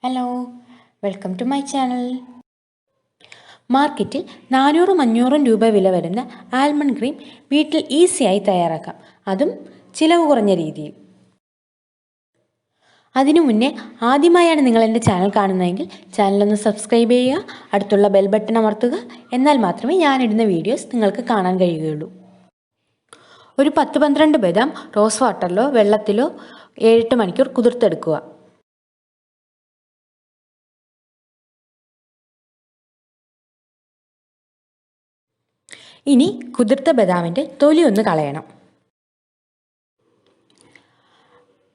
Hello, welcome to my channel. മാർക്കറ്റിൽ 400-500 രൂപ വില വരുന്ന ആൽമണ്ട് ക്രീം വീട്ടിൽ ഈസിയായി തയ്യാറാക്കാം, അതും ചിലവ് കുറഞ്ഞ രീതിയിൽ. അതിനു മുന്നേ ആദ്യമായാണ് നിങ്ങൾ എൻ്റെ ചാനൽ കാണുന്നതെങ്കിൽ ചാനലൊന്ന് സബ്സ്ക്രൈബ് ചെയ്യുക, അടുത്തുള്ള ബെൽ ബട്ടൺ അമർത്തുക. എന്നാൽ മാത്രമേ ഞാനിടുന്ന വീഡിയോസ് നിങ്ങൾക്ക് കാണാൻ കഴിയുകയുള്ളൂ. ഒരു 10-12 ബദാം റോസ് വാട്ടറിലോ വെള്ളത്തിലോ 7-8 മണിക്കൂർ കുതിർത്തെടുക്കുക. ഇനി കുതിർത്ത ബദാമിൻ്റെ തൊലി ഒന്ന് കളയണം.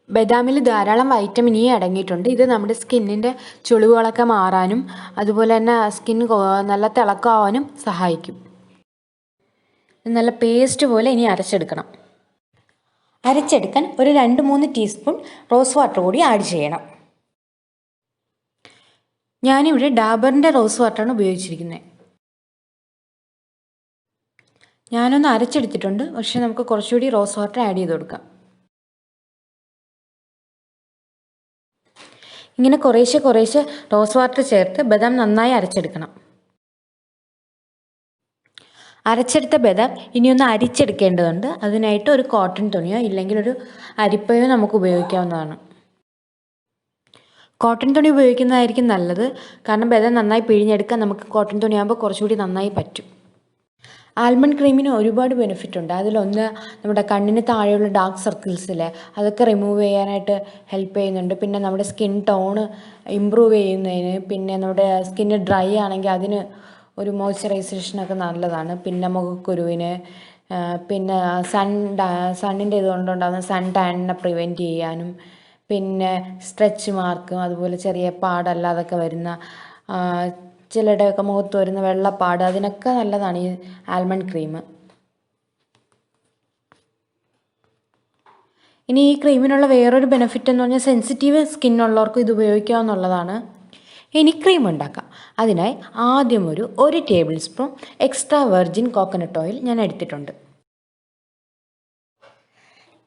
ബദാമിൽ ധാരാളം വൈറ്റമിൻ ഇ അടങ്ങിയിട്ടുണ്ട്. ഇത് നമ്മുടെ സ്കിന്നിൻ്റെ ചുളിവുകളൊക്കെ മാറാനും അതുപോലെ തന്നെ സ്കിൻ നല്ല തിളക്കമാവാനും സഹായിക്കും. നല്ല പേസ്റ്റ് പോലെ ഇനി അരച്ചെടുക്കണം. അരച്ചെടുക്കാൻ ഒരു 2-3 ടീസ്പൂൺ റോസ് വാട്ടർ കൂടി ആഡ് ചെയ്യണം. ഞാനിവിടെ ഡാബറിൻ്റെ റോസ് വാട്ടറാണ് ഉപയോഗിച്ചിരിക്കുന്നത്. ഞാനൊന്ന് അരച്ചെടുത്തിട്ടുണ്ട്, പക്ഷേ നമുക്ക് കുറച്ചുകൂടി റോസ് വാട്ടർ ആഡ് ചെയ്ത് കൊടുക്കാം. ഇങ്ങനെ കുറേശ്ശെ റോസ് വാട്ടർ ചേർത്ത് ബദാം നന്നായി അരച്ചെടുക്കണം. അരച്ചെടുത്ത ബദാം ഇനിയൊന്ന് അരിച്ചെടുക്കേണ്ടതുണ്ട്. അതിനായിട്ട് ഒരു കോട്ടൺ തുണിയോ ഇല്ലെങ്കിൽ ഒരു അരിപ്പയോ നമുക്ക് ഉപയോഗിക്കാവുന്നതാണ്. കോട്ടൺ തുണി ഉപയോഗിക്കുന്നതായിരിക്കും നല്ലത്, കാരണം ബദാം നന്നായി പിഴിഞ്ഞെടുക്കാൻ നമുക്ക് കോട്ടൺ തുണിയാകുമ്പോൾ കുറച്ചുകൂടി നന്നായി പറ്റും. ആൽമണ്ട് ക്രീമിന് ഒരുപാട് ബെനിഫിറ്റ് ഉണ്ട്. അതിലൊന്ന് നമ്മുടെ കണ്ണിന് താഴെയുള്ള ഡാർക്ക് സർക്കിൾസിലെ അതൊക്കെ റിമൂവ് ചെയ്യാനായിട്ട് ഹെൽപ്പ് ചെയ്യുന്നുണ്ട്. പിന്നെ നമ്മുടെ സ്കിൻ ടോണ് ഇമ്പ്രൂവ് ചെയ്യുന്നതിന്, പിന്നെ നമ്മുടെ സ്കിന്ന് ഡ്രൈ ആണെങ്കിൽ അതിന് ഒരു മോയ്സ്ചറൈസേഷനൊക്കെ നല്ലതാണ്. പിന്നെ മുഖക്കുരുവിന്, പിന്നെ സണ്ണിൻ്റെ ഇതുകൊണ്ടുണ്ടാകുന്ന സൺ ടാനിനെ പ്രിവെൻറ്റ് ചെയ്യാനും, പിന്നെ സ്ട്രെച്ച് മാർക്കും അതുപോലെ ചെറിയ പാടല്ലാതൊക്കെ വരുന്ന ചിലരുടെയൊക്കെ മുഖത്ത് വരുന്ന വെള്ളപ്പാട്, അതിനൊക്കെ നല്ലതാണ് ഈ ആൽമണ്ട് ക്രീം. ഇനി ഈ ക്രീമിനുള്ള വേറൊരു ബെനിഫിറ്റ് എന്ന് പറഞ്ഞാൽ സെൻസിറ്റീവ് സ്കിന്നുള്ളവർക്ക് ഇത് ഉപയോഗിക്കാവുന്നതാണ്. ഇനി ക്രീം ഉണ്ടാക്കാം. അതിനായി ആദ്യം ഒരു 1 table spoon extra virgin coconut oil ഞാൻ എടുത്തിട്ടുണ്ട്.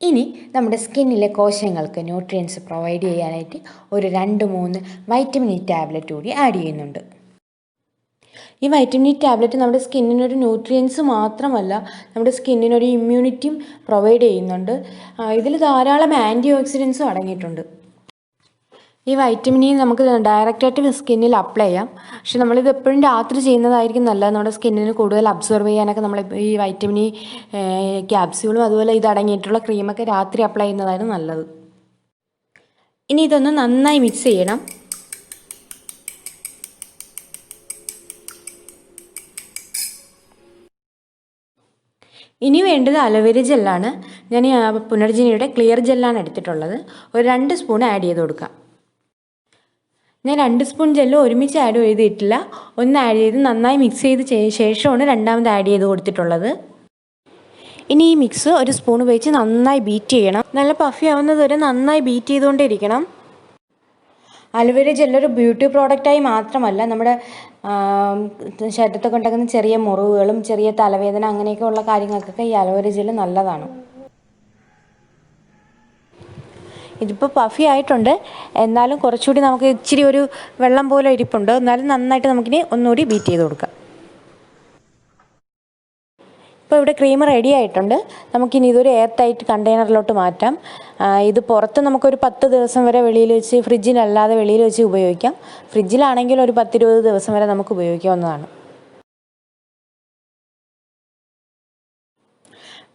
ഇനി നമ്മുടെ സ്കിന്നിലെ കോശങ്ങൾക്ക് ന്യൂട്രിയൻസ് പ്രൊവൈഡ് ചെയ്യാനായിട്ട് ഒരു 2-3 വൈറ്റമിൻ ഇ ടാബ്ലറ്റ് കൂടി ആഡ് ചെയ്യുന്നുണ്ട്. ഈ വൈറ്റമിൻ ഇ ടാബ്ലറ്റ് നമ്മുടെ സ്കിന്നിനൊരു ന്യൂട്രിയൻസ് മാത്രമല്ല, നമ്മുടെ സ്കിന്നിനൊരു ഇമ്മ്യൂണിറ്റിയും പ്രൊവൈഡ് ചെയ്യുന്നുണ്ട്. ഇതിൽ ധാരാളം ആൻറ്റി ഓക്സിഡൻസും അടങ്ങിയിട്ടുണ്ട്. ഈ വൈറ്റമിൻ ഇ നമുക്ക് ഡയറക്റ്റായിട്ട് സ്കിന്നിൽ അപ്ലൈ ചെയ്യാം, പക്ഷെ നമ്മളിത് എപ്പോഴും രാത്രി ചെയ്യുന്നതായിരിക്കും നല്ലത്. നമ്മുടെ സ്കിന്നിന് കൂടുതൽ അബ്സോർവ് ചെയ്യാനൊക്കെ നമ്മൾ ഈ വൈറ്റമിൻ ഇ ക്യാപ്സ്യൂളും അതുപോലെ ഇത് അടങ്ങിയിട്ടുള്ള ക്രീമൊക്കെ രാത്രി അപ്ലൈ ചെയ്യുന്നതായിരുന്നു നല്ലത്. ഇനി ഇതൊന്ന് നന്നായി മിക്സ് ചെയ്യണം. ഇനി വേണ്ടത് അലോവേര ജെല്ലാണ്. ഞാൻ പുനർജനിയുടെ ക്ലിയർ ജെല്ലാണ് എടുത്തിട്ടുള്ളത്. ഒരു 2 സ്പൂൺ ആഡ് ചെയ്ത് കൊടുക്കാം. ഞാൻ 2 സ്പൂൺ ജെല്ല് ഒരുമിച്ച് ആഡ് ചെയ്തിട്ടില്ല, ഒന്ന് ആഡ് ചെയ്ത് നന്നായി മിക്സ് ചെയ്ത് ശേഷമാണ് രണ്ടാമത് ആഡ് ചെയ്ത് കൊടുത്തിട്ടുള്ളത്. ഇനി ഈ മിക്സ് ഒരു സ്പൂൺ ഉപയോഗിച്ച് നന്നായി ബീറ്റ് ചെയ്യണം. നല്ല പഫി ആവുന്നത് വരെ നന്നായി ബീറ്റ് ചെയ്തുകൊണ്ടിരിക്കണം. അലോവേര ജെല്ലൊരു ബ്യൂട്ടി പ്രോഡക്റ്റായി മാത്രമല്ല, നമ്മുടെ ശരീരത്തൊക്കെ ഉണ്ടാകുന്ന ചെറിയ മുറിവുകളും ചെറിയ തലവേദന അങ്ങനെയൊക്കെ ഉള്ള കാര്യങ്ങൾക്കൊക്കെ ഈ അലോവേര ജെല്ല് നല്ലതാണ്. ഇതിപ്പോൾ പഫി ആയിട്ടുണ്ട്, എന്നാലും കുറച്ചുകൂടി നമുക്ക് ഇച്ചിരി ഒരു വെള്ളം പോലെ ഇരിപ്പുണ്ട്. എന്നാലും നന്നായിട്ട് നമുക്കിനി ഒന്നുകൂടി ബീറ്റ് ചെയ്ത് കൊടുക്കാം. ഇപ്പോൾ ഇവിടെ ക്രീം റെഡി ആയിട്ടുണ്ട്. നമുക്കിനി ഇതൊരു എയർ ടൈറ്റ് കണ്ടെയ്നറിലോട്ട് മാറ്റാം. ഇത് പുറത്ത് നമുക്കൊരു 10 ദിവസം വരെ വെളിയിൽ വെച്ച്, ഫ്രിഡ്ജിലല്ലാതെ വെളിയിൽ വെച്ച് ഉപയോഗിക്കാം. ഫ്രിഡ്ജിലാണെങ്കിൽ ഒരു 10-20 ദിവസം വരെ നമുക്ക് ഉപയോഗിക്കാവുന്നതാണ്.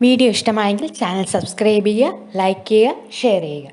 വീഡിയോ ഇഷ്ടമായെങ്കിൽ ചാനൽ സബ്സ്ക്രൈബ് ചെയ്യുക, ലൈക്ക് ചെയ്യുക, ഷെയർ ചെയ്യുക.